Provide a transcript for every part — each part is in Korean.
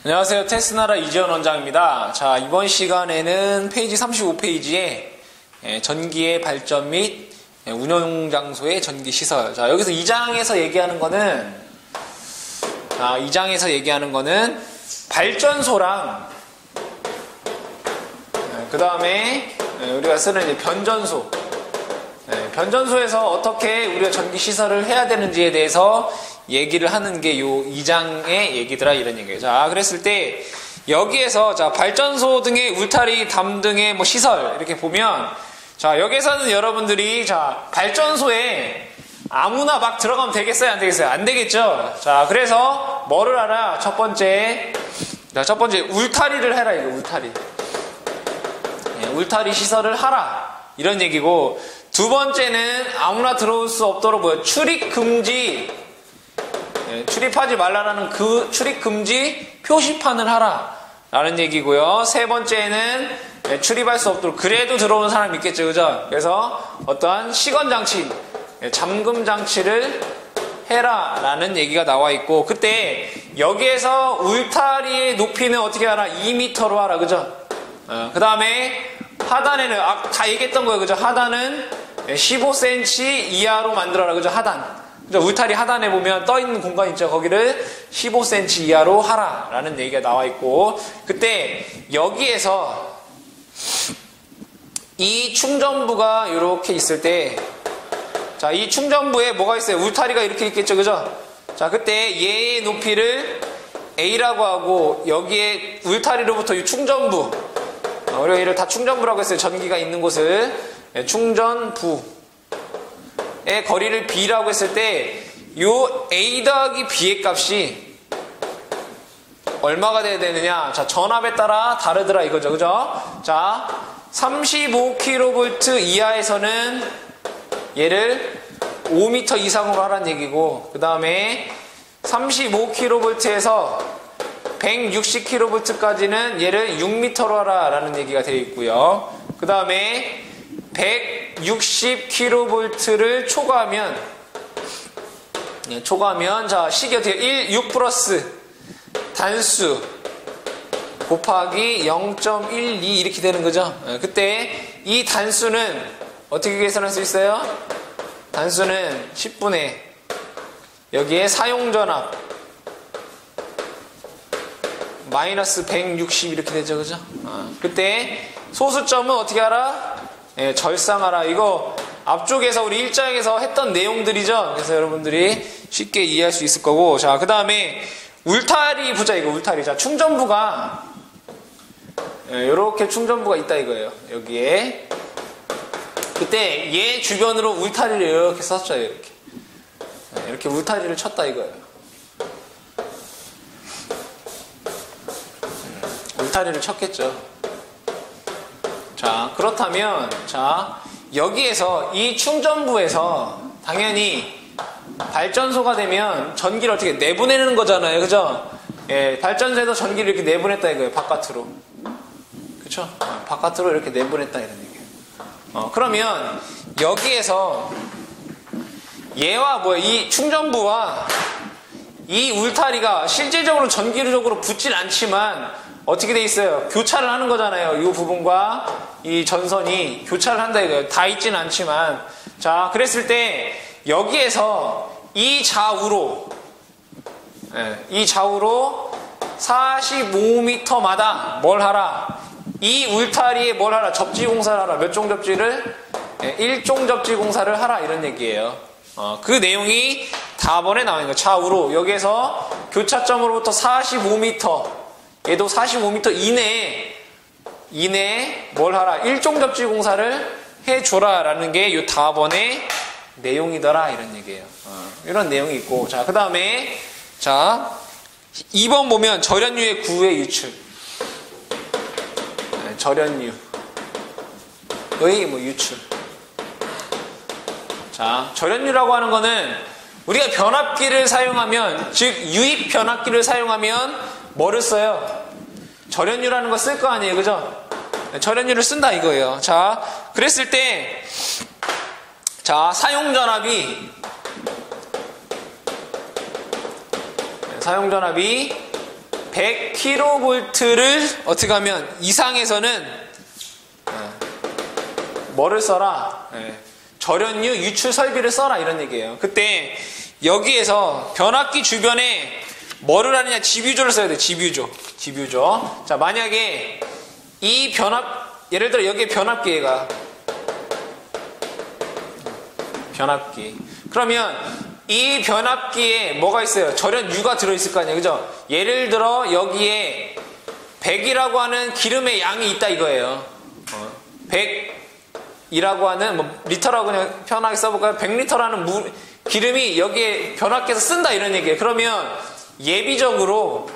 안녕하세요. 테스나라 이재현 원장입니다. 자, 이번 시간에는 페이지 35페이지에 전기의 발전 및 운영 장소의 전기 시설. 자, 여기서 2장에서 얘기하는 거는 발전소랑 그 다음에 우리가 쓰는 이제 변전소. 변전소에서 어떻게 우리가 전기 시설을 해야 되는지에 대해서 얘기를 하는 게 요 2장의 얘기더라, 이런 얘기예요. 자, 그랬을 때 여기에서 자, 발전소 등의 울타리, 담 등의 뭐 시설 이렇게 보면 자, 여기에서는 여러분들이 자, 발전소에 아무나 막 들어가면 되겠어요, 안 되겠어요? 안 되겠죠. 자, 그래서 뭐를 하라? 첫 번째 울타리를 해라, 이거 울타리. 울타리 시설을 하라, 이런 얘기고, 두 번째는 아무나 들어올 수 없도록 출입 금지, 출입하지 말라라는 그 출입 금지 표시판을 하라 라는 얘기고요. 세 번째는 출입할 수 없도록, 그래도 들어오는 사람이 있겠죠, 그죠? 그래서 어떠한 시건 장치, 잠금 장치를 해라 라는 얘기가 나와 있고, 그때 여기에서 울타리의 높이는 어떻게 하라? 2m로 하라, 그죠? 그 다음에 하단에는 다 얘기했던 거예요, 그죠? 하단은 15cm 이하로 만들어라, 그죠? 하단. 그죠? 울타리 하단에 보면 떠있는 공간 있죠? 거기를 15cm 이하로 하라 라는 얘기가 나와 있고, 그때 여기에서 이 충전부가 이렇게 있을 때, 자, 이 충전부에 뭐가 있어요? 울타리가 이렇게 있겠죠, 그죠? 자, 그때 얘의 높이를 A라고 하고, 여기에 울타리로부터 이 충전부, 우리가 얘를 다 충전부라고 했어요. 전기가 있는 곳을. 충전부의 거리를 B라고 했을 때, 요 A 더하기 B의 값이 얼마가 돼야 되느냐? 자, 전압에 따라 다르더라, 이거죠, 그죠? 자, 35kV 이하에서는 얘를 5m 이상으로 하라는 얘기고, 그 다음에 35kV에서 160kV까지는 얘를 6m로 하라 라는 얘기가 되어 있고요. 그 다음에 160kV를 초과하면 자, 식이 어떻게 6 플러스 단수 곱하기 0.12 이렇게 되는 거죠. 그때 이 단수는 어떻게 계산할 수 있어요? 단수는 10분의 여기에 사용전압 마이너스 160 이렇게 되죠, 그죠? 그때 소수점은 어떻게 하라? 절상하라. 이거 앞쪽에서 우리 1장에서 했던 내용들이죠. 그래서 여러분들이 쉽게 이해할 수 있을 거고, 자, 그 다음에 울타리 보자, 이거 울타리. 자, 충전부가 이렇게 충전부가 있다 이거예요. 여기에. 그때 얘 주변으로 울타리를 이렇게 썼죠, 이렇게 울타리를 쳤다 이거예요. 울타리를 쳤겠죠. 자, 그렇다면 자, 여기에서 이 충전부에서 당연히 발전소가 되면 전기를 어떻게 내보내는 거잖아요, 그죠? 발전소에서 전기를 이렇게 내보냈다 이거예요, 바깥으로. 그쵸? 바깥으로 이렇게 내보냈다 이런 얘기예요. 그러면 여기에서 얘와 이 충전부와 이 울타리가 실질적으로 전기적으로 붙진 않지만 어떻게 돼 있어요? 교차를 하는 거잖아요. 이 부분과 이 전선이 교차를 한다 이거예요. 다 있지는 않지만. 자, 그랬을 때 여기에서 이 좌우로 45m마다 뭘 하라? 이 울타리에 뭘 하라? 접지 공사를 하라. 몇 종 접지를? 1종 접지 공사를 하라, 이런 얘기예요. 그 내용이 다번에 나오는 거예요. 좌우로 여기에서 교차점으로부터 45m, 얘도 45m 이내에 뭘 하라? 1종 접지 공사를 해줘라 라는 게 요 다번의 내용이더라, 이런 얘기예요. 이런 내용이 있고, 자, 그 다음에 자, 2번 보면 절연유의 구의 유출. 절연유의 유출. 자, 절연유라고 하는 거는 우리가 변압기를 사용하면, 즉 유입 변압기를 사용하면 뭐를 써요? 절연유라는 거 쓸 거 아니에요, 그죠? 절연유를 쓴다 이거예요. 자, 그랬을 때 자, 사용전압이 100kV를 어떻게 하면 이상에서는 뭐를 써라? 절연유 유출 설비를 써라 이런 얘기예요. 그때 여기에서 변압기 주변에 뭐를 하느냐? 집유조를 써야 돼. 집유조. 자, 만약에 이 예를 들어 여기에 변압기가 변압기. 그러면 이 변압기에 뭐가 있어요? 절연유가 들어있을 거 아니에요. 그죠? 예를 들어 여기에 100이라고 하는 기름의 양이 있다 이거예요. 100이라고 하는 뭐 리터라고 그냥 편하게 써볼까요? 100리터라는 기름이 여기에 변압기에서 쓴다 이런 얘기예요. 그러면 예비적으로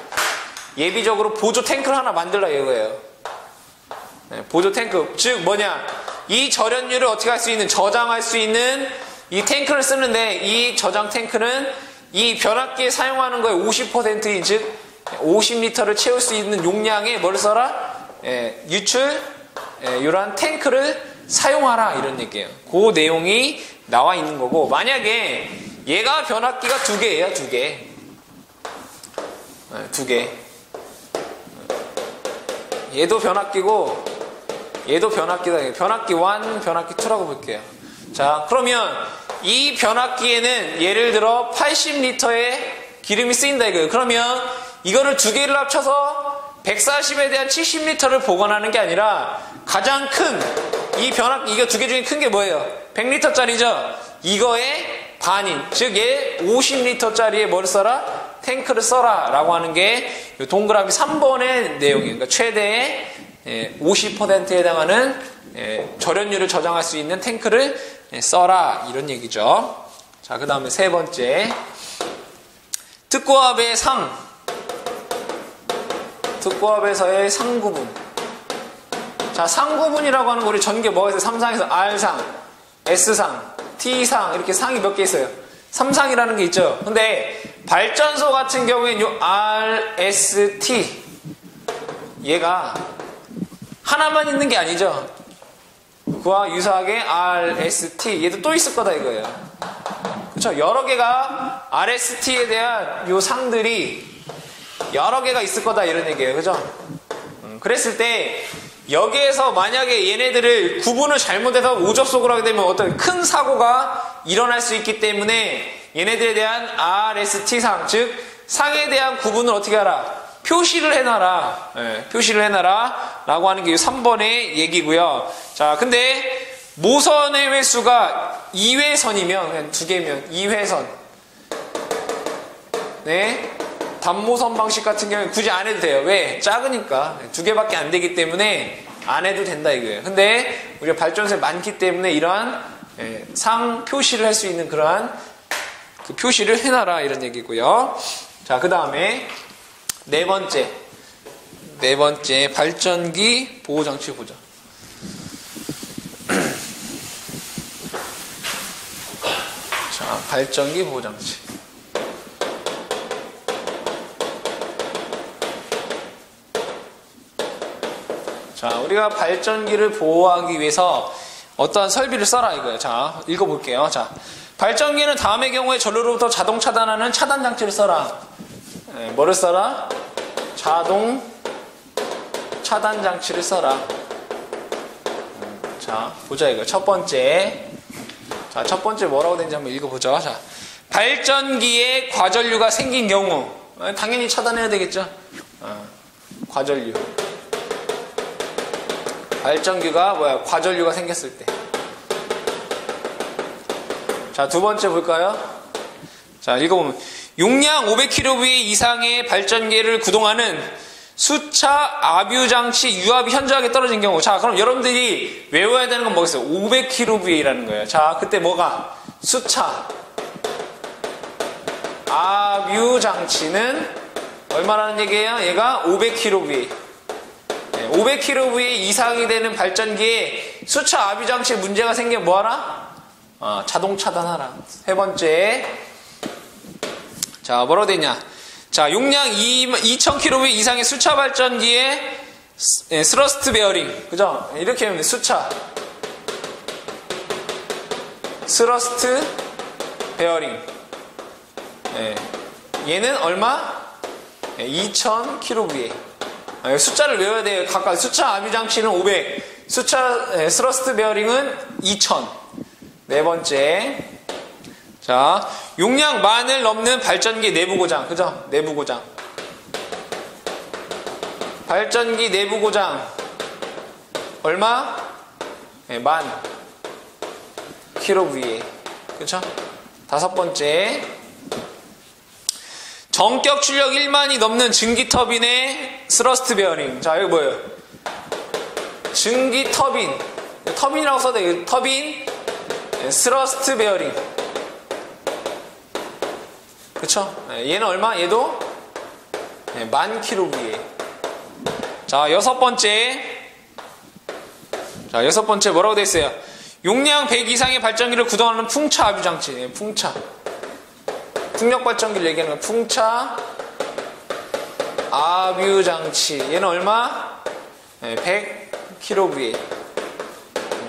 보조 탱크를 하나 만들라 이거예요. 보조 탱크. 즉 뭐냐? 이 절연유를 어떻게 할 수 있는, 저장할 수 있는 이 탱크를 쓰는데, 이 저장 탱크는 이 변압기에 사용하는 거의 50%인, 즉 50리터를 채울 수 있는 용량의 뭘 써라? 이러한 탱크를 사용하라 이런 얘기예요. 그 내용이 나와 있는 거고, 만약에 얘가 변압기가 2개예요. 2개. 얘도 변압기고 얘도 변압기다. 변압기 1, 변압기 2라고 볼게요. 자, 그러면 이 변압기에는 예를 들어 80리터의 기름이 쓰인다 이거예요. 그러면 이거를 2개를 합쳐서 140에 대한 70리터를 보관하는 게 아니라 가장 큰 이 변압기, 이거 2개 중에 큰 게 뭐예요? 100리터짜리죠? 이거의 반인, 즉 얘 50리터짜리의 뭘 써라? 탱크를 써라 라고 하는 게 동그라미 3번의 내용이에요. 그러니까 최대의 50%에 해당하는 절연유를 저장할 수 있는 탱크를 써라 이런 얘기죠. 자, 그 다음에 세 번째, 특고압의 상, 특고압에서의 상구분. 자, 상구분이라고 하는 거 우리 전개 뭐가 있어요? 3상에서 R상, S상, T상 이렇게 상이 몇 개 있어요? 3상이라는 게 있죠. 근데 발전소 같은 경우에는 요 RST 얘가 하나만 있는 게 아니죠. 그와 유사하게 RST 얘도 또 있을 거다 이거예요. 그렇죠? 여러 개가 RST에 대한 요 상들이 여러 개가 있을 거다 이런 얘기예요. 그죠? 그랬을 때 여기에서 만약에 얘네들을 구분을 잘못해서 오접속을 하게 되면 어떤 큰 사고가 일어날 수 있기 때문에 얘네들에 대한 RST상, 즉 상에 대한 구분을 어떻게 하라? 표시를 해놔라. 표시를 해놔라 라고 하는 게 3번의 얘기고요. 자, 근데 모선의 횟수가 2회선이면 그냥 2개면 2회선. 네. 단모선 방식 같은 경우는 굳이 안 해도 돼요. 왜? 작으니까. 2개밖에 안 되기 때문에 안 해도 된다 이거예요. 근데 우리가 발전소에 많기 때문에 이러한 상 표시를 할 수 있는 그러한 그 표시를 해놔라 이런 얘기고요. 자, 그 다음에 네 번째 발전기 보호장치 보자. 자, 발전기 보호장치. 자, 우리가 발전기를 보호하기 위해서 어떠한 설비를 써라 이거예요. 자, 읽어볼게요. 자, 발전기는 다음의 경우에 전류로부터 자동 차단하는 차단 장치를 써라. 뭐를 써라? 자동 차단 장치를 써라. 자, 보자 이거. 첫 번째. 자, 첫 번째 뭐라고 되는지 한번 읽어보죠. 자, 발전기에 과전류가 생긴 경우 당연히 차단해야 되겠죠. 과전류. 발전기가 과전류가 생겼을 때. 자, 두 번째 볼까요? 자, 읽어보면 용량 500kV 이상의 발전기를 구동하는 수차 압유 장치 유압이 현저하게 떨어진 경우. 자, 그럼 여러분들이 외워야 되는 건 뭐겠어요? 500kV라는 거예요. 자, 그때 뭐가? 수차 압유 장치는 얼마라는 얘기예요? 얘가 500kV. 500kV 이상이 되는 발전기에 수차 압유 장치에 문제가 생기면 뭐하라? 자동 차단하라. 세 번째. 자, 뭐라고 되냐? 자, 용량 2000kV 이상의 수차 발전기에 스러스트 베어링. 그죠? 이렇게 하면 돼. 수차. 스러스트 베어링. 얘는 얼마? 2000kVA. 숫자를 외워야 돼요. 각각 숫자 압유장치는 500, 숫자 스러스트 베어링은 2000. 네 번째. 자, 용량 만을 넘는 발전기 내부 고장. 그죠? 내부 고장. 발전기 내부 고장. 얼마? 만 kVA. 그쵸? 다섯 번째. 전격 출력 1만이 넘는 증기 터빈의 스러스트 베어링. 자, 여기 뭐예요? 증기 터빈. 터빈이라고 써도 돼요. 터빈, 스러스트 베어링. 그쵸? 얘는 얼마? 얘도 만 kVA. 자, 여섯 번째. 자, 여섯 번째 뭐라고 되어 있어요? 용량 100 이상의 발전기를 구동하는 풍차 압유장치. 풍차. 풍력 발전기를 얘기하는 거. 풍차 압유장치. 얘는 얼마? 100kVA.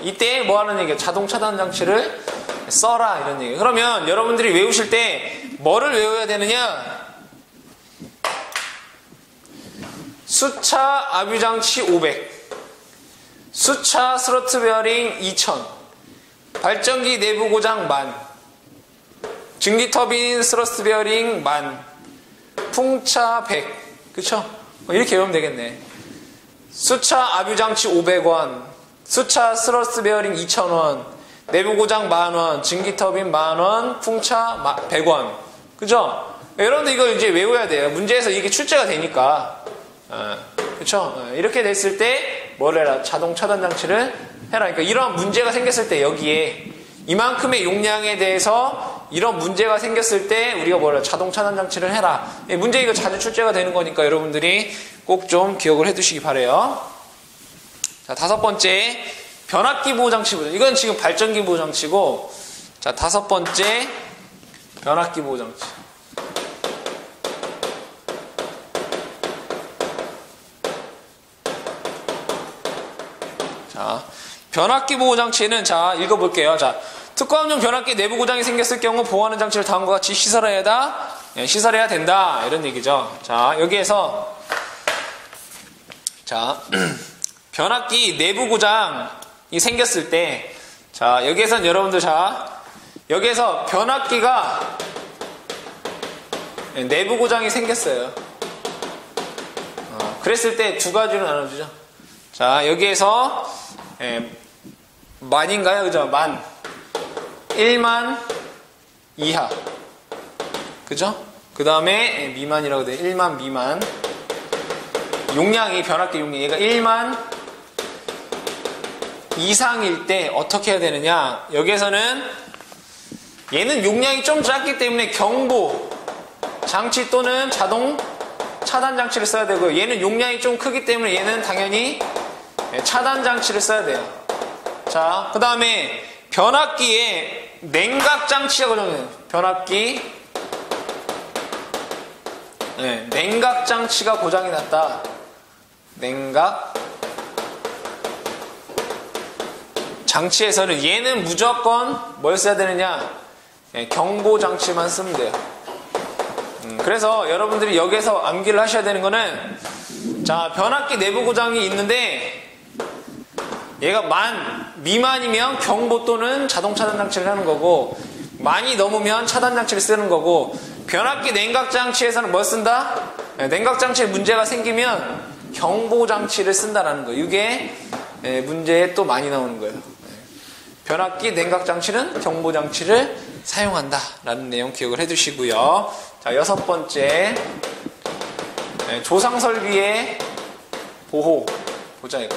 이때 뭐 하는 얘기예요? 자동 차단 장치를 써라. 이런 얘기예요. 그러면 여러분들이 외우실 때 뭐를 외워야 되느냐? 수차 압유장치 500. 수차 스로트 베어링 2000, 발전기 내부 고장 만, 증기 터빈 스러스트 베어링 만, 풍차 100. 그쵸? 이렇게 외우면 되겠네. 수차 압유장치 500원, 수차 스러스트 베어링 2000원, 내부 고장 만원, 증기 터빈 만원, 풍차 100원. 그죠? 여러분들 이거 이제 외워야 돼요. 문제에서 이게 출제가 되니까. 그쵸? 이렇게 됐을 때 뭘 해라? 자동 차단 장치를 해라. 그러니까 이런 문제가 생겼을 때 여기에 이만큼의 용량에 대해서 이런 문제가 생겼을 때 우리가 뭘 해라? 자동 차단 장치를 해라. 문제 이거 자주 출제가 되는 거니까 여러분들이 꼭 좀 기억을 해두시기 바래요. 자, 다섯 번째. 변압기 보호 장치. 이건 지금 발전기 보호 장치고, 자, 다섯 번째. 변압기 보호 장치. 자, 변압기 보호 장치는 자, 읽어볼게요. 자, 특화음용 변압기 내부 고장이 생겼을 경우 보호하는 장치를 다음과 같이 시설해야 된다. 이런 얘기죠. 자, 여기에서 자, 변압기 내부 고장이 생겼을 때, 자, 여기에선 여러분들 자, 여기에서 변압기가 내부 고장이 생겼어요. 그랬을 때 두 가지로 나눠주죠. 자, 여기에서 만인가요? 그죠? 만. 1만 이하. 그죠? 그 다음에 미만이라고 돼요. 1만 미만. 용량이, 변압기 용량, 얘가 1만 이상일 때 어떻게 해야 되느냐? 여기에서는 얘는 용량이 좀 작기 때문에 경보 장치 또는 자동 차단 장치를 써야 되고요. 얘는 용량이 좀 크기 때문에 얘는 당연히 차단 장치를 써야 돼요. 자, 그 다음에 변압기에 냉각 장치가 고정돼요. 변압기 냉각 장치가 고장이 났다. 냉각 장치에서는 얘는 무조건 뭘 써야 되느냐? 경보 장치만 쓰면 돼요. 그래서 여러분들이 여기서 암기를 하셔야 되는 거는, 자, 변압기 내부 고장이 있는데 얘가 만 미만이면 경보 또는 자동 차단 장치를 하는 거고, 만이 넘으면 차단 장치를 쓰는 거고, 변압기 냉각 장치에서는 뭘 쓴다? 냉각 장치에 문제가 생기면 경보 장치를 쓴다라는 거예요. 이게 문제에 또 많이 나오는 거예요. 변압기 냉각 장치는 경보 장치를 사용한다라는 내용 기억을 해두시고요. 자, 여섯 번째. 조상 설비의 보호. 보자, 이거.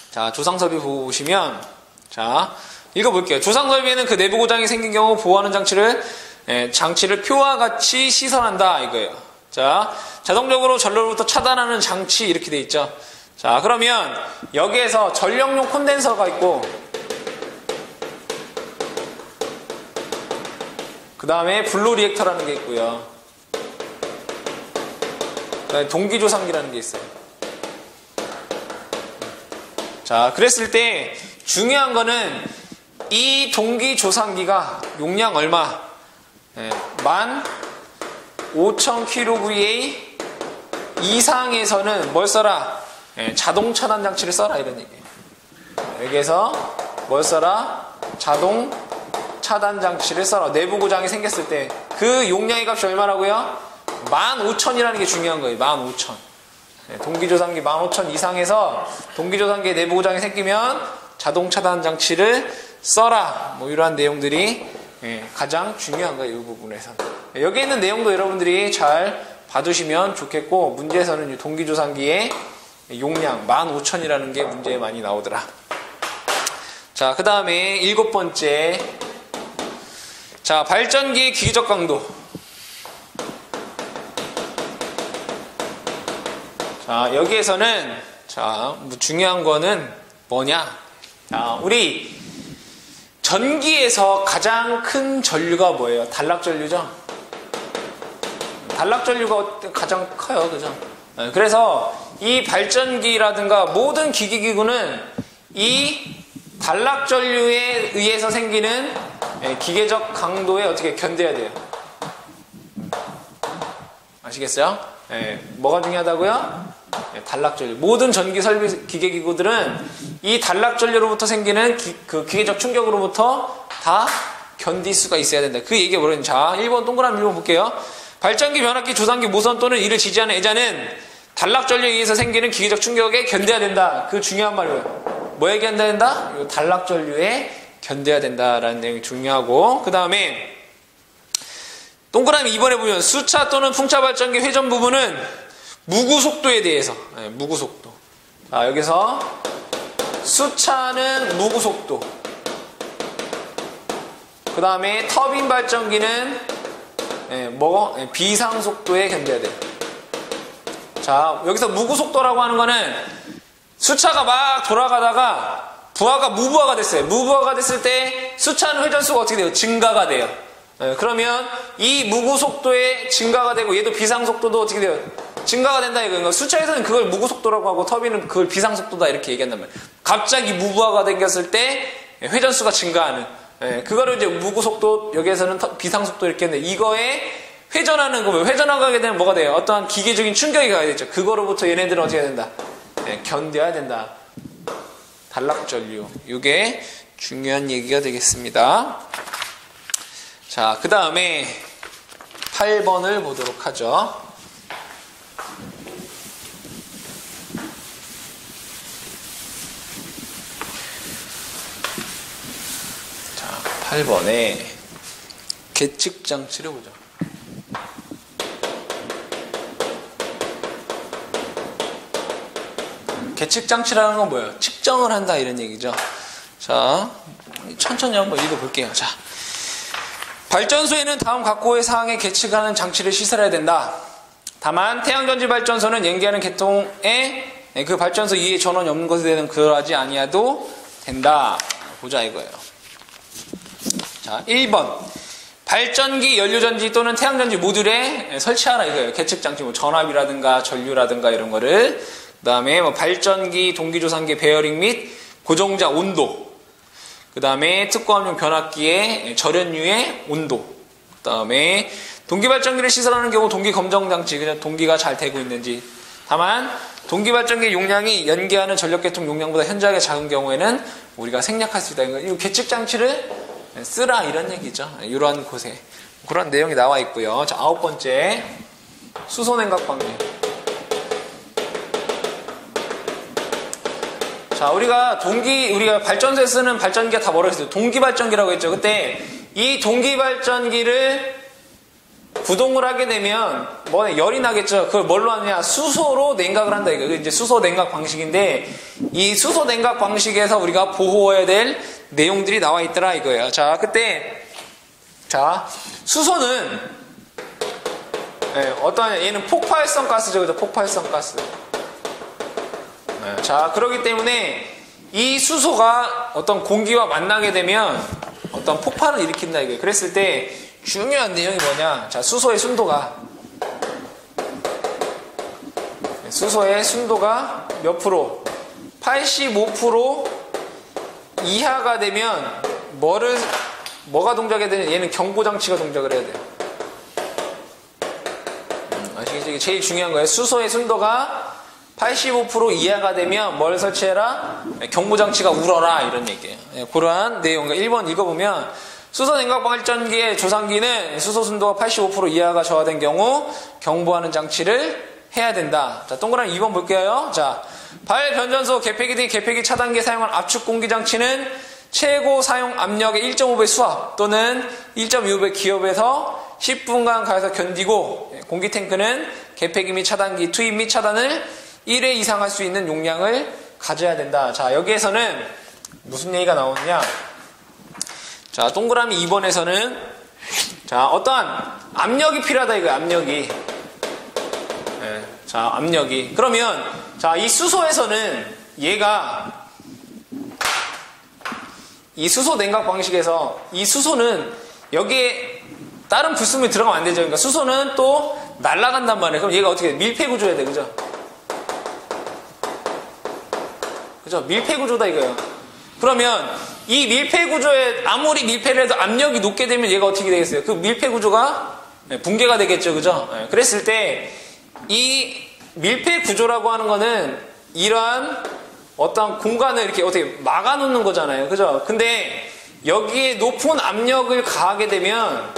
자, 조상 설비 보호 보시면, 자, 읽어볼게요. 조상 설비에는 그 내부 고장이 생긴 경우 보호하는 장치를 표와 같이 시설한다. 이거예요. 자, 자동적으로 전로로부터 차단하는 장치 이렇게 돼 있죠. 자, 그러면 여기에서 전력용 콘덴서가 있고, 그 다음에 블루 리액터라는 게 있고요. 그 다음에 동기조상기라는 게 있어요. 자, 그랬을 때 중요한 거는 이 동기조상기가 용량 얼마? 만 5000kVA 이상에서는 뭘 써라? 자동 차단 장치를 써라 이런 얘기예요. 여기에서 뭘 써라? 자동 차단 장치를 써라. 내부 고장이 생겼을 때 그 용량의 값이 얼마라고요? 15000이라는 게 중요한 거예요. 15000. 동기조산기 15000 이상에서 동기조산기에 내부 고장이 생기면 자동 차단 장치를 써라. 뭐 이러한 내용들이 가장 중요한 거예요. 이 부분에서. 여기 있는 내용도 여러분들이 잘 봐두시면 좋겠고, 문제에서는 동기조산기의 용량 15000이라는 게 문제에 많이 나오더라. 자, 그 다음에 7번째. 자, 발전기의 기계적 강도. 자, 여기에서는, 자, 중요한 거는 뭐냐? 자, 우리 전기에서 가장 큰 전류가 뭐예요? 단락전류죠? 단락전류가 가장 커요. 그죠? 그래서 이 발전기라든가 모든 기기기구는 이 단락전류에 의해서 생기는 기계적 강도에 어떻게 견뎌야 돼요? 아시겠어요? 뭐가 중요하다고요? 단락전류. 모든 전기 설비 기계기구들은 이 단락전류로부터 생기는 그 기계적 충격으로부터 다 견딜 수가 있어야 된다. 그 얘기가 뭐냐면, 자, 1번 동그라미 1번 볼게요. 발전기, 변압기, 조산기, 무선 또는 이를 지지하는 애자는 단락전류에 의해서 생기는 기계적 충격에 견뎌야 된다. 그 중요한 말이에요. 뭐에 견뎌야 된다? 단락전류에 견뎌야 된다라는 내용이 중요하고, 그 다음에 동그라미 2번에 보면 수차 또는 풍차 발전기 회전 부분은 무구속도에 대해서, 무구속도. 자, 여기서 수차는 무구속도, 그 다음에 터빈 발전기는 비상속도에 견뎌야 돼요. 자, 여기서 무구속도라고 하는 거는 수차가 막 돌아가다가 부하가 무부하가 됐어요. 무부하가 됐을 때 수차는 회전수가 어떻게 돼요? 증가가 돼요. 그러면 이 무구속도에 증가가 되고 얘도 비상속도도 어떻게 돼요? 증가가 된다 이거예요. 수차에서는 그걸 무구속도라고 하고 터빈은 그걸 비상속도다 이렇게 얘기한단 말이에요. 갑자기 무부하가 생겼을 때 회전수가 증가하는, 그거를 이제 무구속도, 여기에서는 비상속도 이렇게 했는데, 이거에 회전하는 거, 회전하게 되면 뭐가 돼요? 어떠한 기계적인 충격이 가야 되죠. 그거로부터 얘네들은 어떻게 해야 된다? 견뎌야 된다. 단락전류. 이게 중요한 얘기가 되겠습니다. 자, 그 다음에 8번을 보도록 하죠. 자, 8번에 계측 장치를 보죠. 계측 장치라는 건 뭐예요? 측정을 한다 이런 얘기죠. 자, 천천히 한번 읽어볼게요. 자, 발전소에는 다음 각고의 사항에 계측하는 장치를 시설해야 된다. 다만 태양전지 발전소는 연기하는 계통에 그 발전소 이외에 전원이 없는 것에 대해서는 그러하지 아니해도 된다. 보자 이거예요. 자, 1번 발전기, 연료전지 또는 태양전지 모듈에 설치하라 이거예요. 계측 장치, 뭐 전압이라든가 전류라든가 이런 거를. 그 다음에 뭐 발전기, 동기조산기, 베어링 및 고정자 온도. 그 다음에 특고압용 변압기의 절연유의 온도. 그 다음에 동기발전기를 시설하는 경우 동기검정장치, 그냥 동기가 잘 되고 있는지. 다만 동기발전기 용량이 연기하는 전력계통 용량보다 현저하게 작은 경우에는 우리가 생략할 수 있다. 이 계측장치를 쓰라 이런 얘기죠. 이러한 곳에 그런 내용이 나와 있고요. 자, 9번째 수소냉각 방지. 자, 우리가 발전소에 쓰는 발전기가 다 뭐라고 했어요? 동기발전기라고 했죠. 그때 이 동기발전기를 구동을 하게 되면 열이 나겠죠. 그걸 뭘로 하느냐? 수소로 냉각을 한다 이거. 이제 수소 냉각 방식인데, 이 수소 냉각 방식에서 우리가 보호해야 될 내용들이 나와 있더라 이거예요. 자, 그때 수소는 얘는 폭발성 가스죠. 그죠? 폭발성 가스. 자, 그렇기 때문에 이 수소가 어떤 공기와 만나게 되면 어떤 폭발을 일으킨다 이거예요. 그랬을 때 중요한 내용이 뭐냐? 자, 수소의 순도가 몇 프로? 85% 이하가 되면 뭐가 동작해야 되냐? 얘는 경보장치가 동작을 해야 돼요. 아시겠죠? 이게 제일 중요한 거예요. 수소의 순도가 85% 이하가 되면 뭘 설치해라? 경보장치가 울어라 이런 얘기예요. 그러한 내용. 1번 읽어보면 수소 냉각 발전기의 조상기는 수소 순도가 85% 이하가 저하된 경우 경보하는 장치를 해야 된다. 자, 동그라미 2번 볼게요. 자, 발변전소 개폐기 등 개폐기 차단기에 사용한 압축 공기 장치는 최고 사용 압력의 1.5배 수압 또는 1.25배 기압에서 10분간 가해서 견디고 공기 탱크는 개폐기 및 차단기 투입 및 차단을 1회 이상 할 수 있는 용량을 가져야 된다. 자, 여기에서는 무슨 얘기가 나오느냐? 자, 동그라미 2번에서는 자, 어떠한 압력이 필요하다 이거예요. 압력이. 네, 자, 압력이. 그러면 자, 이 수소에서는 얘가 이 수소 냉각 방식에서 이 수소는 여기에 다른 불순물이 들어가면 안 되죠. 그러니까 수소는 또 날아간단 말이에요. 그럼 얘가 어떻게 돼? 밀폐 구조해야 돼. 그죠? 그죠? 밀폐 구조다 이거예요. 그러면 이 밀폐 구조에 아무리 밀폐를 해도 압력이 높게 되면 얘가 어떻게 되겠어요? 그 밀폐 구조가 붕괴가 되겠죠. 그죠? 그랬을 때 이 밀폐 구조라고 하는 거는 이러한 어떤 공간을 이렇게 어떻게 막아놓는 거잖아요. 그죠? 근데 여기에 높은 압력을 가하게 되면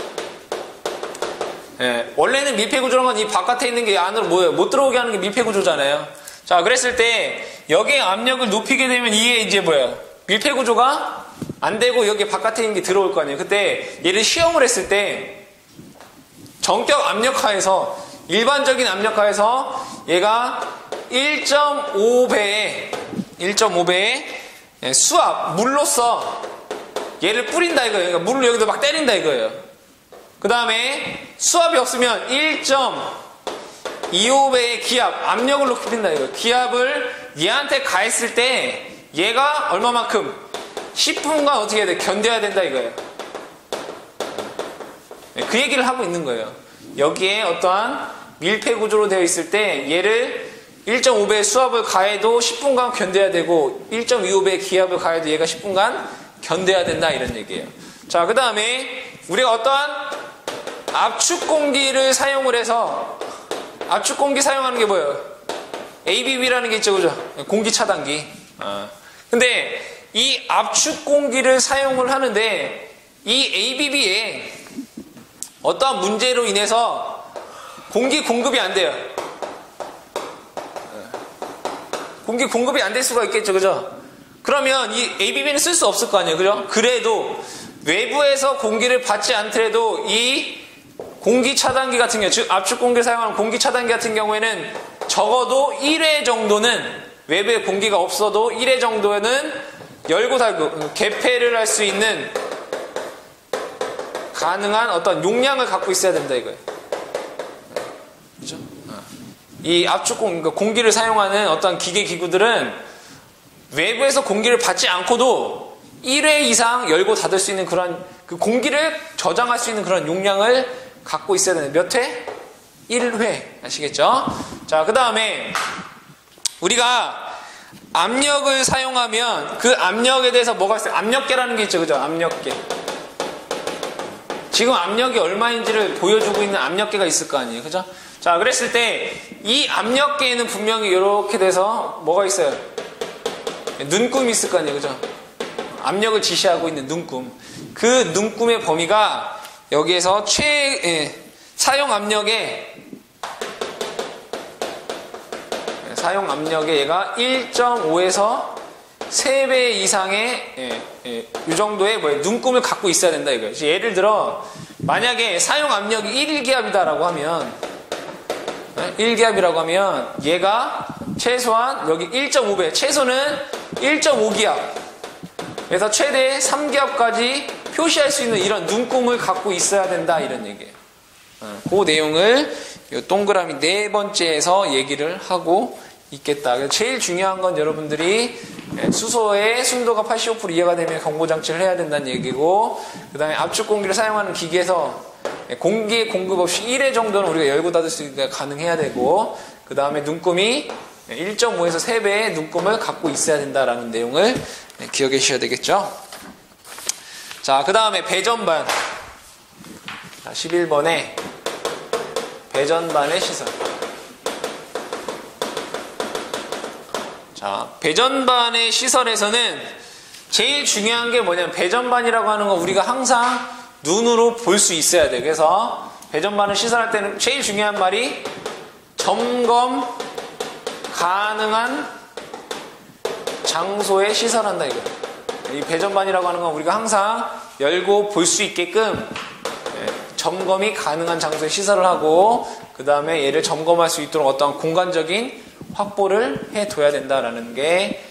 원래는 밀폐 구조란 건 이 바깥에 있는 게 안으로 뭐예요? 못 들어오게 하는 게 밀폐 구조잖아요. 자, 그랬을 때 여기에 압력을 높이게 되면 이게 이제 뭐예요? 밀폐 구조가 안 되고 여기 바깥에 있는 게 들어올 거 아니에요. 그때 얘를 시험을 했을 때 정격 압력하에서 일반적인 압력하에서 얘가 1.5배의 수압, 물로써 얘를 뿌린다 이거예요. 그러니까 물을 여기다 막 때린다 이거예요. 그 다음에 수압이 없으면 1.25배의 기압, 압력을 높인다 이거예요. 기압을 얘한테 가했을 때 얘가 얼마만큼 10분간 어떻게 해야 돼? 견뎌야 된다 이거예요. 그 얘기를 하고 있는 거예요. 여기에 어떠한 밀폐 구조로 되어 있을 때 얘를 1.5배의 수압을 가해도 10분간 견뎌야 되고 1.25배의 기압을 가해도 얘가 10분간 견뎌야 된다 이런 얘기예요. 자, 그 다음에 우리가 어떠한 압축 공기를 사용을 해서 압축 공기 사용하는 게 뭐예요? ABB라는 게 있죠, 그죠? 공기 차단기. 근데 이 압축 공기를 사용을 하는데 이 ABB에 어떠한 문제로 인해서 공기 공급이 안 돼요. 공기 공급이 안 될 수가 있겠죠, 그죠? 그러면 이 ABB는 쓸 수 없을 거 아니에요, 그죠? 그래도 외부에서 공기를 받지 않더라도 이 공기 차단기 같은 경우, 즉 압축 공기를 사용하는 공기 차단기 같은 경우에는 적어도 1회 정도는 외부에 공기가 없어도 1회 정도에는 열고 닫고 개폐를 할 수 있는 가능한 어떤 용량을 갖고 있어야 된다 이거예요. 그죠? 이 압축 공기를 사용하는 어떤 기계 기구들은 외부에서 공기를 받지 않고도 1회 이상 열고 닫을 수 있는 그런 그 공기를 저장할 수 있는 그런 용량을 갖고 있어야 되는 몇 회? 1회. 아시겠죠? 자, 그 다음에 우리가 압력을 사용하면 그 압력에 대해서 뭐가 있어요? 압력계라는 게 있죠. 그죠? 압력계. 지금 압력이 얼마인지를 보여주고 있는 압력계가 있을 거 아니에요. 그죠? 자, 그랬을 때 이 압력계에는 분명히 이렇게 돼서 뭐가 있어요? 눈금이 있을 거 아니에요. 그죠? 압력을 지시하고 있는 눈금. 그 눈금의 범위가 여기에서 사용 압력의 얘가 1.5에서 3배 이상의 이 정도의 눈금을 갖고 있어야 된다 이거예요. 예를 들어 만약에 사용 압력이 1기압이다라고 하면 1기압이라고 하면 얘가 최소한 여기 1.5배, 최소는 1.5기압 그래서 최대 3기압까지 표시할 수 있는 이런 눈금을 갖고 있어야 된다 이런 얘기예요. 그 내용을 이 동그라미 4번째에서 얘기를 하고 있겠다. 그래서 제일 중요한 건 여러분들이 수소의 순도가 85% 이하가 되면 경보장치를 해야 된다는 얘기고, 그 다음에 압축 공기를 사용하는 기기에서 공기의 공급 없이 1회 정도는 우리가 열고 닫을 수 있게 가능해야 되고, 그 다음에 눈금이 1.5에서 3배의 눈금을 갖고 있어야 된다라는 내용을 기억해 주셔야 되겠죠. 자, 그 다음에 배전반. 11번에 배전반의 시설. 자, 배전반의 시설에서는 제일 중요한 게 뭐냐면 배전반이라고 하는 건 우리가 항상 눈으로 볼 수 있어야 돼요. 그래서 배전반을 시설할 때는 제일 중요한 말이 점검 가능한 장소에 시설한다 이거예요. 이 배전반이라고 하는 건 우리가 항상 열고 볼 수 있게끔 점검이 가능한 장소에 시설을 하고 그 다음에 얘를 점검할 수 있도록 어떤 공간적인 확보를 해둬야 된다라는 게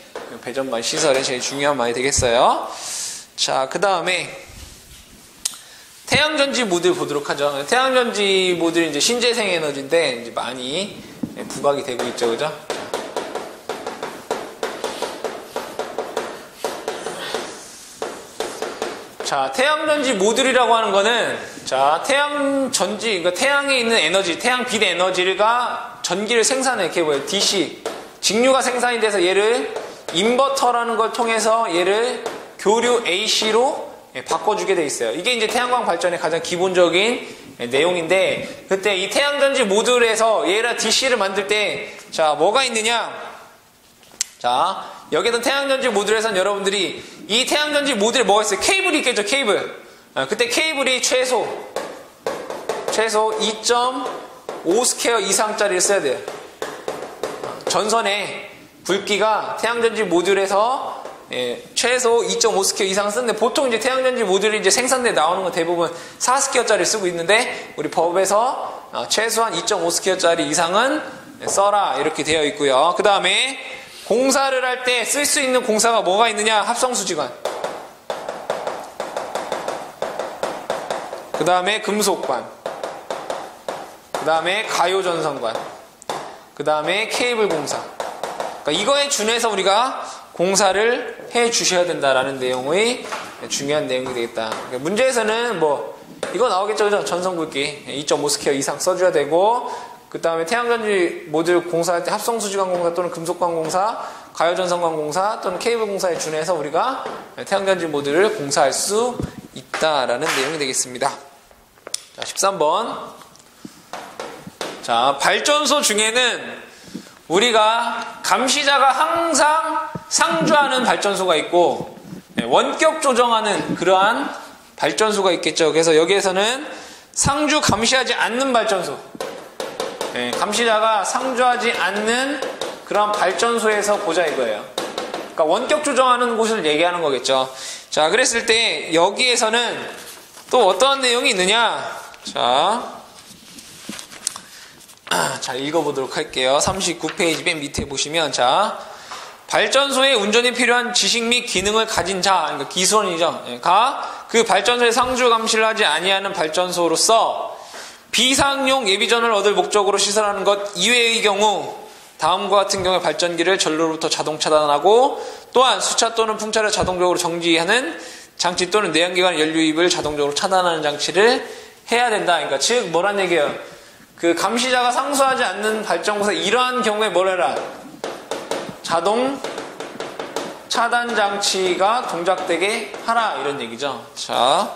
배전반 시설의 제일 중요한 말이 되겠어요. 자, 그 다음에 태양전지 모듈 보도록 하죠. 태양전지 모듈이 이제 신재생 에너지인데 이제 많이 부각이 되고 있죠, 그죠? 자, 태양전지 모듈이라고 하는 거는, 자, 태양전지, 그러니까 태양에 있는 에너지, 태양 빛 에너지가 전기를 생산해. 이렇게 뭐예요? DC. 직류가 생산이 돼서 얘를 인버터라는 걸 통해서 얘를 교류 AC로 바꿔주게 돼 있어요. 이게 이제 태양광 발전의 가장 기본적인 내용인데, 그때 이 태양전지 모듈에서 얘를 DC를 만들 때, 자, 뭐가 있느냐? 자, 여기든 태양전지 모듈에서는 여러분들이 이 태양전지 모듈에 뭐가 있어요? 케이블이 있겠죠, 케이블. 그때 케이블이 최소 2.5 스퀘어 이상짜리를 써야 돼요. 전선에 굵기가 태양전지 모듈에서 최소 2.5 스퀘어 이상 쓰는데 보통 이제 태양전지 모듈이 이제 생산돼 나오는 건 대부분 4 스퀘어짜리 쓰고 있는데 우리 법에서 최소한 2.5 스퀘어짜리 이상은 써라 이렇게 되어 있고요. 그 다음에 공사를 할 때 쓸 수 있는 공사가 뭐가 있느냐? 합성수지관. 그 다음에 금속관. 그 다음에 가요전선관. 그 다음에 케이블 공사. 그러니까 이거에 준해서 우리가 공사를 해 주셔야 된다라는 내용의 중요한 내용이 되겠다. 그러니까 문제에서는 뭐 이거 나오겠죠, 그죠? 전선 굵기 2.5 스퀘어 이상 써줘야 되고, 그 다음에 태양전지 모듈 공사할 때 합성수지관 공사 또는 금속관 공사, 가요전선관 공사 또는 케이블 공사에 준해서 우리가 태양전지 모듈을 공사할 수 있다라는 내용이 되겠습니다. 자, 13번. 자, 발전소 중에는 우리가 감시자가 항상 상주하는 발전소가 있고 원격 조정하는 그러한 발전소가 있겠죠. 그래서 여기에서는 상주 감시하지 않는 발전소, 감시자가 상주하지 않는 그런 발전소에서 보자 이거예요. 그러니까 원격 조정하는 곳을 얘기하는 거겠죠. 자, 그랬을 때 여기에서는 또 어떠한 내용이 있느냐? 자, 읽어보도록 할게요. 39페이지 맨 밑에 보시면, 자, 발전소의 운전이 필요한 지식 및 기능을 가진 자, 그러니까 기술원이죠. 가 그 발전소의 상주 감시를 하지 아니하는 발전소로서 비상용 예비전을 얻을 목적으로 시설하는 것 이외의 경우 다음과 같은 경우에 발전기를 전로로부터 자동 차단하고 또한 수차 또는 풍차를 자동적으로 정지하는 장치 또는 내연기관 연료 유입을 자동적으로 차단하는 장치를 해야 된다. 그러니까 즉 뭐란 얘기예요? 그 감시자가 상수하지 않는 발전소에서 이러한 경우에 뭘 해라? 자동 차단 장치가 동작되게 하라 이런 얘기죠. 자,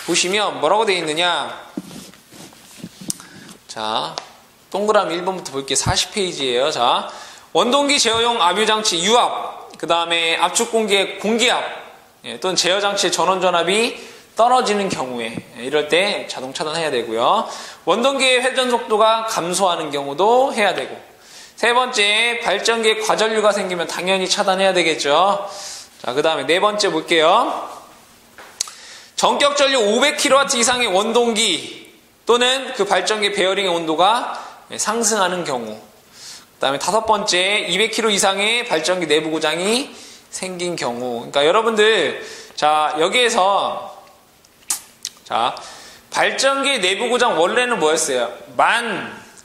보시면 뭐라고 되어 있느냐? 자, 동그라미 1번부터 볼게요. 40페이지예요. 자, 원동기 제어용 압유장치 유압, 그 다음에 압축공기의 공기압, 또는 제어장치의 전원전압이 떨어지는 경우에 이럴 때 자동 차단해야 되고요. 원동기의 회전 속도가 감소하는 경우도 해야 되고, 세 번째, 발전기에 과전류가 생기면 당연히 차단해야 되겠죠. 자, 그 다음에 네 번째 볼게요. 전격 전류 500kW 이상의 원동기 또는 그 발전기 베어링의 온도가 상승하는 경우. 그 다음에 다섯 번째, 200kg 이상의 발전기 내부 고장이 생긴 경우. 그러니까 여러분들, 자, 여기에서, 자, 발전기 내부 고장 원래는 뭐였어요?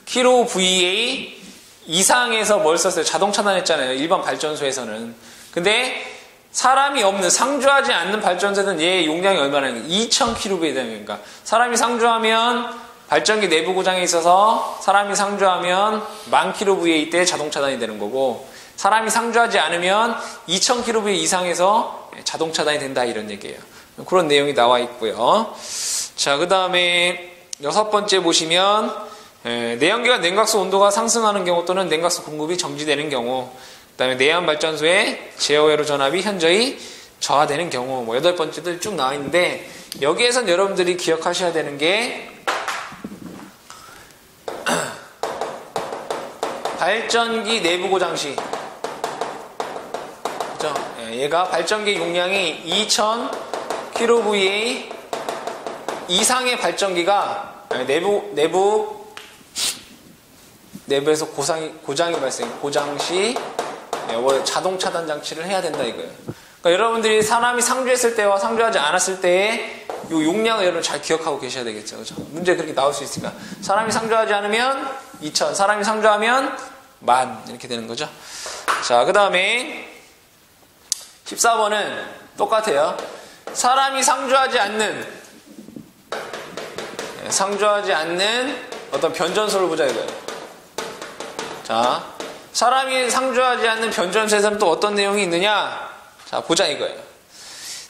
1000kVA 이상에서 뭘 썼어요? 자동 차단했잖아요. 일반 발전소에서는. 근데 사람이 없는, 상주하지 않는 발전소에서는 얘 용량이 얼마나 있는 거예요? 2000kVA 되는 거니까. 사람이 상주하면 발전기 내부 고장에 있어서 사람이 상주하면 1000kVA 때 자동 차단이 되는 거고, 사람이 상주하지 않으면 2000kVA 이상에서 자동 차단이 된다 이런 얘기예요. 그런 내용이 나와 있고요. 자, 그 다음에 여섯 번째 보시면 내연기관 냉각수 온도가 상승하는 경우 또는 냉각수 공급이 정지되는 경우. 그 다음에 내연 발전소의 제어회로 전압이 현저히 저하되는 경우, 뭐 8번째들 쭉 나와 있는데, 여기에선 여러분들이 기억하셔야 되는 게, 발전기 내부 고장 시, 그죠? 얘가 발전기 용량이 2000kVA 이상의 발전기가 내부에서 고장이 발생, 고장 시 자동 차단 장치를 해야 된다 이거예요. 그러니까 여러분들이 사람이 상주했을 때와 상주하지 않았을 때의 이 용량을 여러분 잘 기억하고 계셔야 되겠죠. 그죠? 문제 그렇게 나올 수 있으니까. 사람이 상주하지 않으면 2000, 사람이 상주하면 10,000 이렇게 되는 거죠. 자, 그 다음에 14번은 똑같아요. 사람이 상주하지 않는 어떤 변전소를 보자 이거예요. 자, 사람이 상주하지 않는 변전소에서는 또 어떤 내용이 있느냐? 자, 보자 이거예요.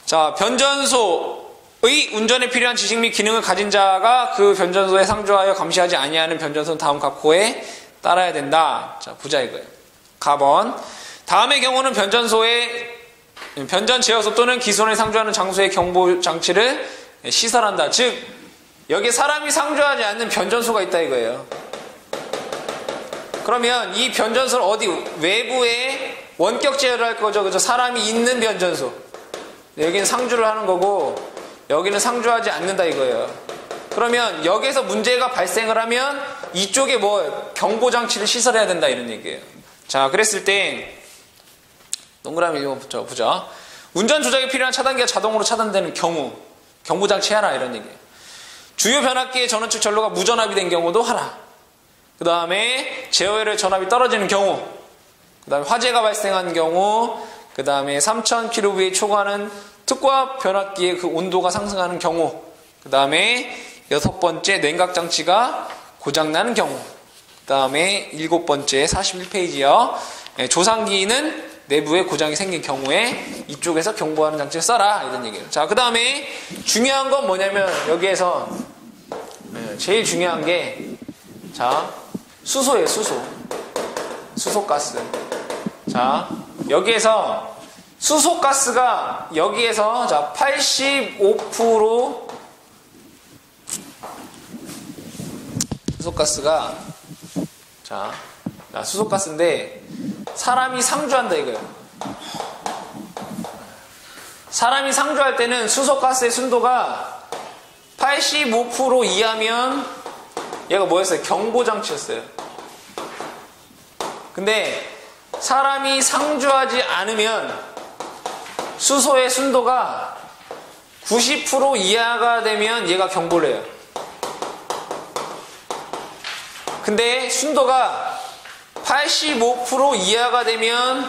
자, 변전소의 운전에 필요한 지식 및 기능을 가진 자가 그 변전소에 상주하여 감시하지 아니하는 변전소는 다음 각호에 따라야 된다. 자, 보자 이거예요. 가번. 다음의 경우는 변전 제어소 또는 기선에 상주하는 장소의 경보 장치를 시설한다. 즉, 여기에 사람이 상주하지 않는 변전소가 있다 이거예요. 그러면 이 변전소를 어디 외부에 원격 제어를 할 거죠. 그죠? 사람이 있는 변전소. 여기는 상주를 하는 거고 여기는 상주하지 않는다 이거예요. 그러면 여기에서 문제가 발생을 하면 이쪽에 뭐 경보 장치를 시설해야 된다 이런 얘기예요. 자, 그랬을 때 동그라미 이거 보자. 운전 조작에 필요한 차단기가 자동으로 차단되는 경우 경보 장치 해라 이런 얘기예요. 주요 변압기의 전원 측 전로가 무전압이 된 경우도 하라. 그 다음에 제어회로의 전압이 떨어지는 경우, 그 다음에 화재가 발생한 경우, 그 다음에 3000kV에 초과하는 특과 변압기의 그 온도가 상승하는 경우, 그 다음에 6번째 냉각 장치가 고장나는 경우, 그 다음에 7번째 41페이지요. 조상기는 내부에 고장이 생긴 경우에 이쪽에서 경보하는 장치를 써라 이런 얘기예요. 자, 그 다음에 중요한 건 뭐냐면 여기에서 제일 중요한 게 자, 수소예요. 수소가스. 자, 여기에서 수소가스가 여기에서 자 85% 수소가스가 자 수소가스인데 사람이 상주한다 이거예요. 사람이 상주할 때는 수소가스의 순도가 85% 이하면 얘가 뭐였어요? 경보장치였어요. 근데 사람이 상주하지 않으면 수소의 순도가 90% 이하가 되면 얘가 경보를 해요. 근데 순도가 85% 이하가 되면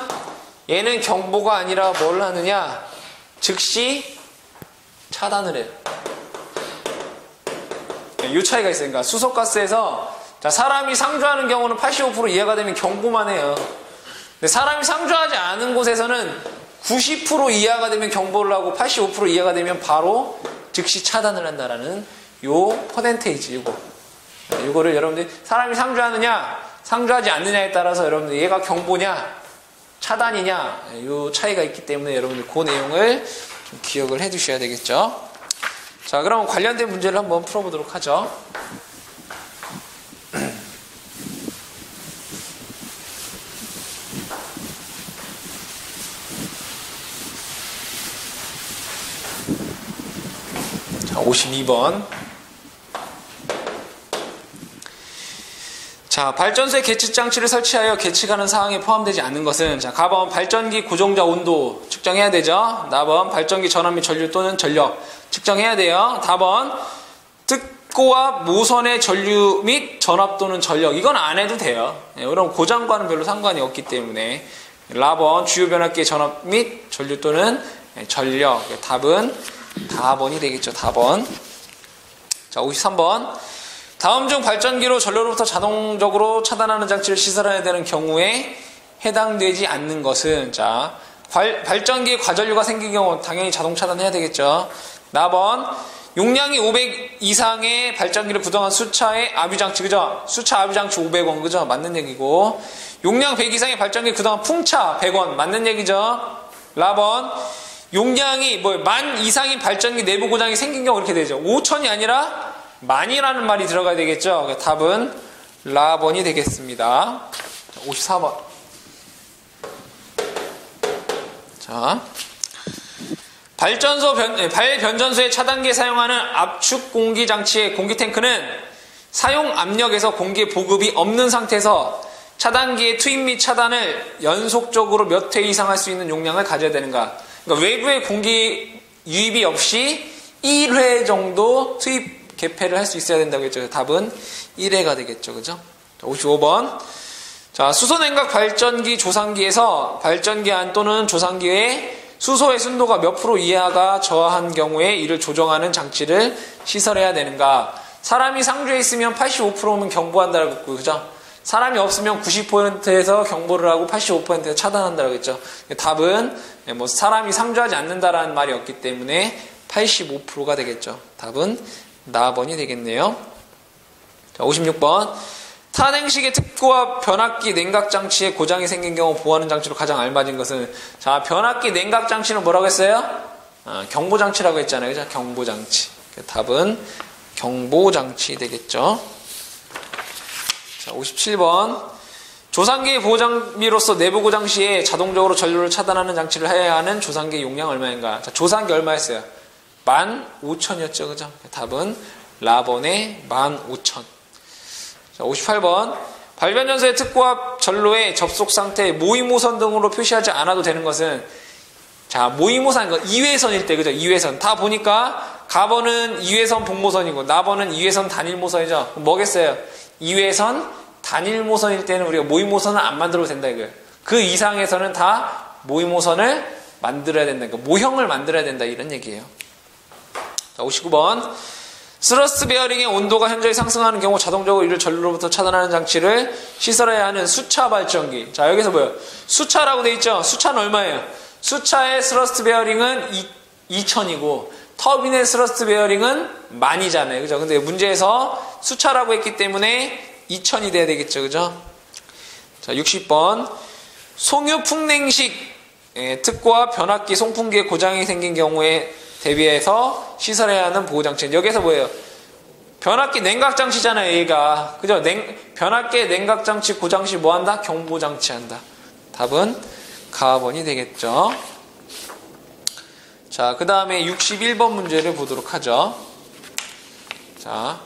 얘는 경보가 아니라 뭘 하느냐? 즉시 차단을 해요. 이 차이가 있어요. 그러니까 수소가스에서 자, 사람이 상주하는 경우는 85% 이하가 되면 경보만 해요. 근데 사람이 상주하지 않은 곳에서는 90% 이하가 되면 경보를 하고 85% 이하가 되면 바로 즉시 차단을 한다라는 요 퍼센테이지 요거를 여러분들이 사람이 상주하느냐 상주하지 않느냐에 따라서 여러분들 얘가 경보냐 차단이냐 요 차이가 있기 때문에 여러분들 그 내용을 좀 기억을 해 두셔야 되겠죠. 자, 그럼 관련된 문제를 한번 풀어보도록 하죠. 자, 52번. 자, 발전소에 계측 장치를 설치하여 계측하는 사항에 포함되지 않는 것은 자, 가번 발전기 고정자 온도 측정해야 되죠. 나번 발전기 전압 및 전류 또는 전력 측정해야 돼요. 다번 특고와 모선의 전류 및 전압 또는 전력 이건 안 해도 돼요. 그럼 고장과는 별로 상관이 없기 때문에 라번 주요 변압기의 전압 및 전류 또는 전력 답은 다번이 되겠죠. 다번. 자, 53번 다음 중 발전기로 전류로부터 자동적으로 차단하는 장치를 시설해야 되는 경우에 해당되지 않는 것은 자 발전기에 과전류가 생긴 경우 당연히 자동 차단해야 되겠죠. 나번 용량이 500 이상의 발전기를 구동한 수차의 압유장치, 그죠? 수차 압유장치 500원, 그죠? 맞는 얘기고. 용량 100 이상의 발전기를 구동한 풍차 100원, 맞는 얘기죠? 라번. 용량이 10,000 이상인 발전기 내부 고장이 생긴 경우 그렇게 되죠. 5,000이 아니라 만이라는 말이 들어가야 되겠죠? 답은 라번이 되겠습니다. 54번. 자. 발변전소의 차단기에 사용하는 압축 공기 장치의 공기 탱크는 사용 압력에서 공기의 보급이 없는 상태에서 차단기의 투입 및 차단을 연속적으로 몇 회 이상 할 수 있는 용량을 가져야 되는가? 그러니까 외부의 공기 유입이 없이 1회 정도 투입 개폐를 할 수 있어야 된다고 했죠. 답은 1회가 되겠죠. 그죠? 55번. 자, 수소냉각 발전기 조상기에서 발전기 안 또는 조상기에 수소의 순도가 몇 프로 이하가 저하한 경우에 이를 조정하는 장치를 시설해야 되는가? 사람이 상주에 있으면 85%면 경보한다라고 했고, 그죠? 사람이 없으면 90%에서 경보를 하고 85%에서 차단한다라고 했죠. 답은 사람이 상주하지 않는다라는 말이 없기 때문에 85%가 되겠죠. 답은 나번이 되겠네요. 자, 56번. 탄행식의 특고와 변압기 냉각장치에 고장이 생긴 경우 보호하는 장치로 가장 알맞은 것은, 자, 변압기 냉각장치는 뭐라고 했어요? 경보장치라고 했잖아요. 그죠? 경보장치. 답은 경보장치 되겠죠. 자, 57번. 조상기의 보호장비로서 내부 고장 시에 자동적으로 전류를 차단하는 장치를 해야 하는 조상기의 용량 얼마인가? 자, 조상기 얼마였어요? 15,000이었죠. 그죠? 답은 라번의 15,000. 자, 58번. 발변전소의 특고압 전로의 접속 상태 모의모선 등으로 표시하지 않아도 되는 것은, 자, 모의모선, 이거 2회선일 때, 그죠? 2회선. 다 보니까 가번은 2회선 복모선이고 나번은 2회선 단일모선이죠. 그럼 뭐겠어요? 2회선 단일모선일 때는 우리가 모의모선을 안 만들어도 된다, 이거예요. 그 이상에서는 다 모의모선을 만들어야 된다. 그러니까 모형을 만들어야 된다, 이런 얘기예요. 자, 59번. 스러스트 베어링의 온도가 현저히 상승하는 경우 자동적으로 이를 전류로부터 차단하는 장치를 시설해야 하는 수차 발전기. 자, 여기서 뭐예요? 수차라고 돼 있죠? 수차는 얼마예요? 수차의 스러스트 베어링은 2000이고 터빈의 스러스트 베어링은 10,000이잖아요. 그죠? 근데 문제에서 수차라고 했기 때문에 2000이 돼야 되겠죠. 그죠? 자, 60번. 송유 풍냉식 특고와 변압기 송풍기에 고장이 생긴 경우에 대비해서 시설해야 하는 보호장치. 여기서 뭐예요? 변압기 냉각장치잖아요, 얘가. 그죠? 변압기 냉각장치 고장시 뭐 한다? 경보장치 한다. 답은 가번이 되겠죠. 자, 그 다음에 61번 문제를 보도록 하죠. 자,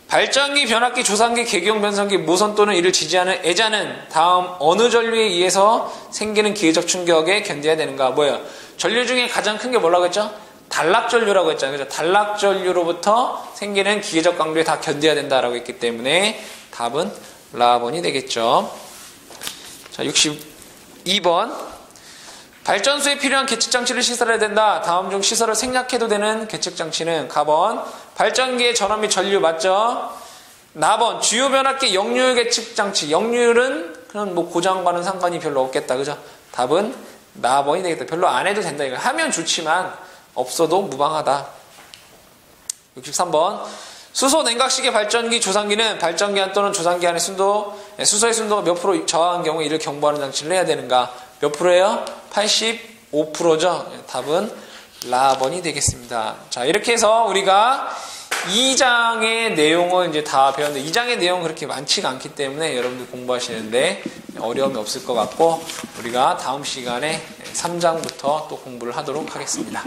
발전기, 변압기, 조상기, 계기형 변성기, 모선 또는 이를 지지하는 애자는 다음 어느 전류에 의해서 생기는 기계적 충격에 견뎌야 되는가? 뭐예요? 전류 중에 가장 큰 게 뭐라고 했죠? 단락전류라고 했잖아요. 그죠? 단락전류로부터 생기는 기계적 강도에 다 견뎌야 된다라고 했기 때문에 답은 라번이 되겠죠. 자, 62번. 발전소에 필요한 계측장치를 시설해야 된다. 다음 중 시설을 생략해도 되는 계측장치는 가번. 발전기의 전원 및 전류 맞죠? 나번. 주요 변압기 역류율 계측장치. 역류율은 그런 고장과는 상관이 별로 없겠다. 그죠? 답은 나번이 되겠다. 별로 안 해도 된다. 이거 하면 좋지만 없어도 무방하다. 63번. 수소 냉각식의 발전기, 조상기는 발전기 안 또는 조상기 안의 수소의 순도가 몇 프로 저하한 경우에 이를 경보하는 장치를 해야 되는가? 몇 프로예요? 85%죠. 답은 라번이 되겠습니다. 자, 이렇게 해서 우리가 2장의 내용을 이제 다 배웠는데 2장의 내용은 그렇게 많지가 않기 때문에 여러분들 공부하시는데 어려움이 없을 것 같고 우리가 다음 시간에 3장부터 또 공부를 하도록 하겠습니다.